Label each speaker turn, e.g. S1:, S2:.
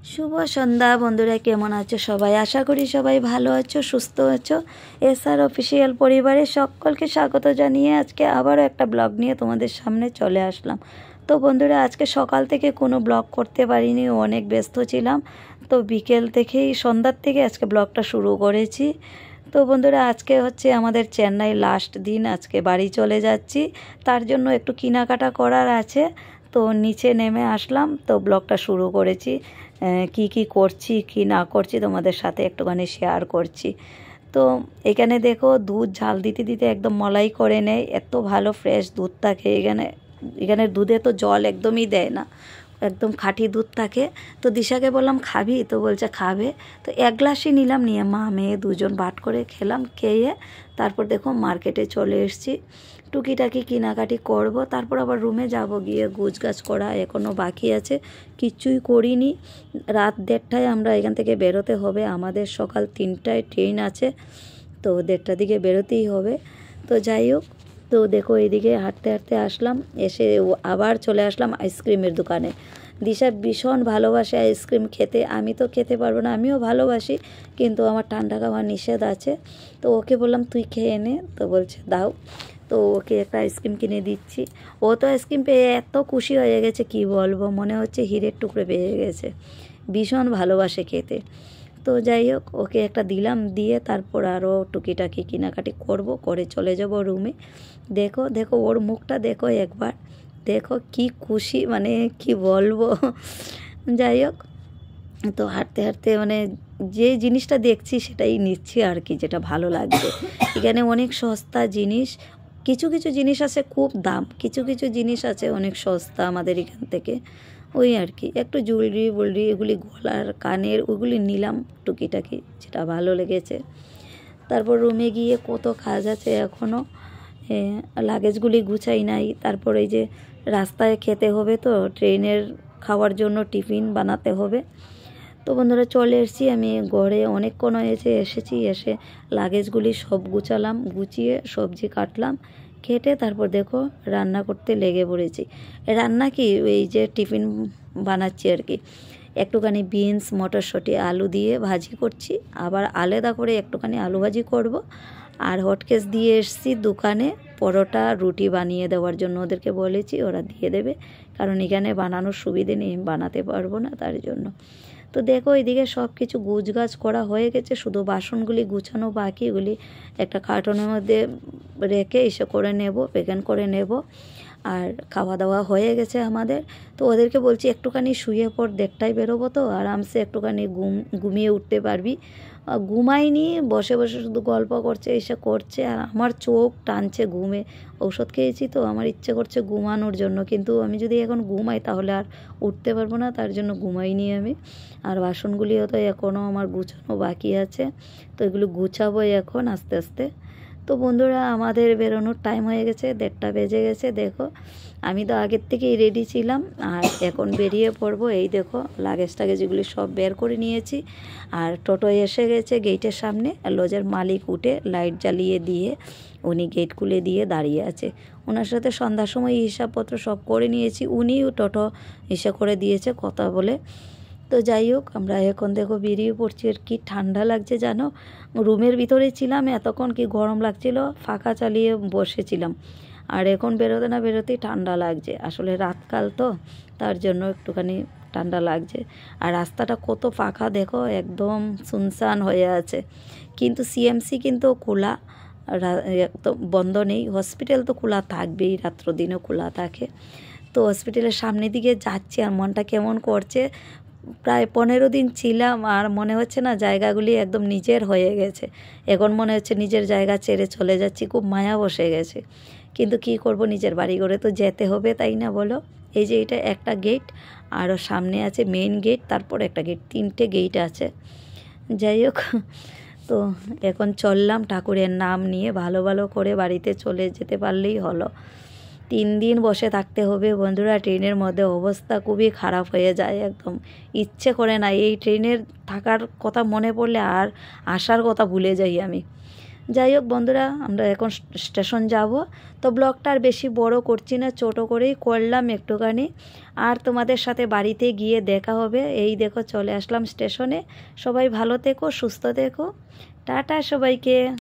S1: শুভ সন্ধ্যা বন্ধুরা, কেমন আছো সবাই? আশা করি সবাই ভালো আছো, সুস্থ আছো। এসআর অফিসিয়াল পরিবারের সকলকে স্বাগত জানিয়ে আজকে আবারও একটা ব্লগ নিয়ে তোমাদের সামনে চলে আসলাম। তো বন্ধুরা, আজকে সকাল থেকে কোনো ব্লগ করতে পারিনি, অনেক ব্যস্ত ছিলাম। তো বিকেল থেকেই, সন্ধ্যার থেকে আজকে ব্লগটা শুরু করেছি। তো বন্ধুরা, আজকে হচ্ছে আমাদের চেন্নাই লাস্ট দিন, আজকে বাড়ি চলে যাচ্ছি। তার জন্য একটু কেনাকাটা করার আছে, তো নিচে নেমে আসলাম, তো ব্লগটা শুরু করেছি। কি করছি কি না করছি তোমাদের সাথে একটুখানি শেয়ার করছি। তো এখানে দেখো, দুধ ঝাল দিতে দিতে একদম মলাই করে নেয়, এত ভালো ফ্রেশ দুধ থাকে এখানের দুধে তো জল একদমই দেয় না, একদম খাঁটি দুধ থাকে। তো দিশাকে বললাম খাবি, তো বলছে খাবে। তো এক গ্লাসই নিলাম, নিয়ে মা মেয়ে দুজন বাট করে খেলাম, খেয়ে তারপর দেখো মার্কেটে চলে এসেছি, টুকিটাকি কেনাকাটি করব, তারপর আবার রুমে যাব, গিয়ে গুছগাছ করা এখনও বাকি আছে, কিচ্ছুই করিনি। রাত 1:30টায় আমরা এখান থেকে বেরোতে হবে, আমাদের সকাল 3টায় ট্রেন আছে, তো 1:30টার দিকে বেরোতেই হবে। তো যাই হোক, তো দেখো এদিকে হাঁটতে হাঁটতে আসলাম, এসে আবার চলে আসলাম আইসক্রিমের দোকানে। দিশা ভীষণ ভালোবাসে আইসক্রিম খেতে, আমি তো খেতে পারবো না, আমিও ভালোবাসি কিন্তু আমার ঠান্ডা খাওয়া নিষেধ আছে। তো ওকে বললাম তুই খেয়ে নে, তো বলছে দাও। তো ওকে একটা আইসক্রিম কিনে দিচ্ছি। ও তো আইসক্রিম পেয়ে এত খুশি হয়ে গেছে, কি বলবো, মনে হচ্ছে হীরের টুকরো পেয়ে গেছে, ভীষণ ভালোবাসে খেতে। তো যাই হোক, ওকে একটা দিলাম, দিয়ে তারপর আরও টুকিটাকি কেনাকাটি করব, করে চলে যাব রুমে। দেখো দেখো ওর মুখটা দেখো একবার, দেখো কি খুশি, মানে কি বলবো। যাই হোক, তো হাঁটতে হাঁটতে মানে যে জিনিসটা দেখছি সেটাই নিচ্ছি আর কি, যেটা ভালো লাগছে। এখানে অনেক সস্তা জিনিস, কিছু কিছু জিনিস আছে খুব দাম, কিছু কিছু জিনিস আছে অনেক সস্তা আমাদের এখান থেকে। ওই আর কি, একটু জুয়েলারি এগুলি গলার কানের ওগুলি নিলাম, টুকিটাকি যেটা ভালো লেগেছে। তারপর রুমে গিয়ে কত কাজ আছে এখনও, লাগেজগুলি গুছাই নাই। তারপর এই যে রাস্তায় খেতে হবে, তো ট্রেনের খাওয়ার জন্য টিফিন বানাতে হবে। তো বন্ধুরা, চলে এসেছি আমি ঘরে, অনেকক্ষণ হয়েছে এসেছি, এসে লাগেজগুলি সব গুছালাম, গুছিয়ে সবজি কাটলাম, কেটে তারপর দেখো রান্না করতে লেগে পড়েছি। রান্না কি, এই যে টিফিন বানাচ্ছি আর কি, একটুখানি বিনস মটরশুঁটি আলু দিয়ে ভাজি করছি, আবার আলাদা করে একটুখানি আলু ভাজি করব। আর হটকেস দিয়ে এসেছি দোকানে পরোটা রুটি বানিয়ে দেওয়ার জন্য, ওদেরকে বলেছি ওরা দিয়ে দেবে, কারণ এখানে বানানোর সুবিধে নেই, বানাতে পারবো না তার জন্য। তো দেখো এদিকে সব কিছু গুছগাছ করা হয়ে গেছে, শুধু বাসনগুলি গুছানো বাকি, এগুলি একটা কার্টনের মধ্যে রেখে এসে করে নেব, প্যাকেট করে নেব। আর খাওয়া দাওয়া হয়ে গেছে আমাদের। তো ওদেরকে বলছি একটুখানি শুয়ে পর, 1:30টায় বেরোবো, তো আরামসে একটুখানি ঘুমিয়ে উঠতে পারবি। ঘুমাইনি, বসে বসে শুধু গল্প করছে, এসে করছে, আর আমার চোখ টানছে ঘুমে। ঔষধ খেয়েছি তো আমার ইচ্ছে করছে ঘুমানোর জন্য, কিন্তু আমি যদি এখন ঘুমাই তাহলে আর উঠতে পারবো না, তার জন্য ঘুমাইনি আমি। আর বাসনগুলিও তো এখনও আমার গুছানো বাকি আছে, তো এগুলো গুছাবো এখন আস্তে আস্তে। তো বন্ধুরা, আমাদের বেরোনোর টাইম হয়ে গেছে, 1:30টা বেজে গেছে। দেখো আমি তো আগের থেকেই রেডি ছিলাম, আর এখন বেরিয়ে পড়বো। এই দেখো লাগেজ টাগেজগুলি সব বের করে নিয়েছি, আর টোটো এসে গেছে গেটের সামনে। লজের মালিক উঠে লাইট জ্বালিয়ে দিয়ে উনি গেট খুলে দিয়ে দাঁড়িয়ে আছে, ওনার সাথে সন্ধ্যার সময় হিসাবপত্র সব করে নিয়েছি, উনিও টোটো এসে করে দিয়েছে কথা বলে। তো যাই হোক, আমরা এখন দেখো বেরিয়ে পড়ছি। আর কি ঠান্ডা লাগছে জানো, রুমের ভিতরে ছিলাম এতক্ষণ, কি গরম লাগছিল, ফাঁকা চালিয়ে বসেছিলাম, আর এখন বেরোতে না বেরোতেই ঠান্ডা লাগছে, আসলে রাতকাল তো তার জন্য একটুখানি ঠান্ডা লাগছে। আর রাস্তাটা কত ফাঁকা দেখো, একদম সুনসান হয়ে আছে, কিন্তু সিএমসি কিন্তু খোলা, তো বন্ধ নেই। হসপিটাল তো খোলা থাকবেই, রাত্র দিনও খোলা থাকে। তো হসপিটালের সামনের দিকে যাচ্ছি, আর মনটা কেমন করছে, প্রায় 15 দিন ছিলাম, আর মনে হচ্ছে না জায়গাগুলি একদম নিজের হয়ে গেছে, এখন মনে হচ্ছে নিজের জায়গা ছেড়ে চলে যাচ্ছি, খুব মায়া বসে গেছে। কিন্তু কি করব, নিজের বাড়ি ঘরে তো যেতে হবে, তাই না বলো। এই যে এটা একটা গেট, আরও সামনে আছে মেইন গেট, তারপর একটা গেট, 3টে গেট আছে। যাই হোক, তো এখন চললাম, ঠাকুরের নাম নিয়ে ভালো ভালো করে বাড়িতে চলে যেতে পারলেই হলো। 3 দিন বসে থাকতে হবে বন্ধুরা, ট্রেনের মধ্যে অবস্থা খুবই খারাপ হয়ে যায়, একদম ইচ্ছে করে না। এই ট্রেনের থাকার কথা মনে পড়লে আর আসার কথা ভুলে যাই আমি। যাই হোক বন্ধুরা, আমরা এখন স্টেশন যাব। তো ব্লগটা আর বেশি বড় করছি না, ছোটো করেই করলাম একটুখানি। আর তোমাদের সাথে বাড়িতে গিয়ে দেখা হবে। এই দেখো চলে আসলাম স্টেশনে। সবাই ভালো থেকো, সুস্থ থেকো, টাটা সবাইকে।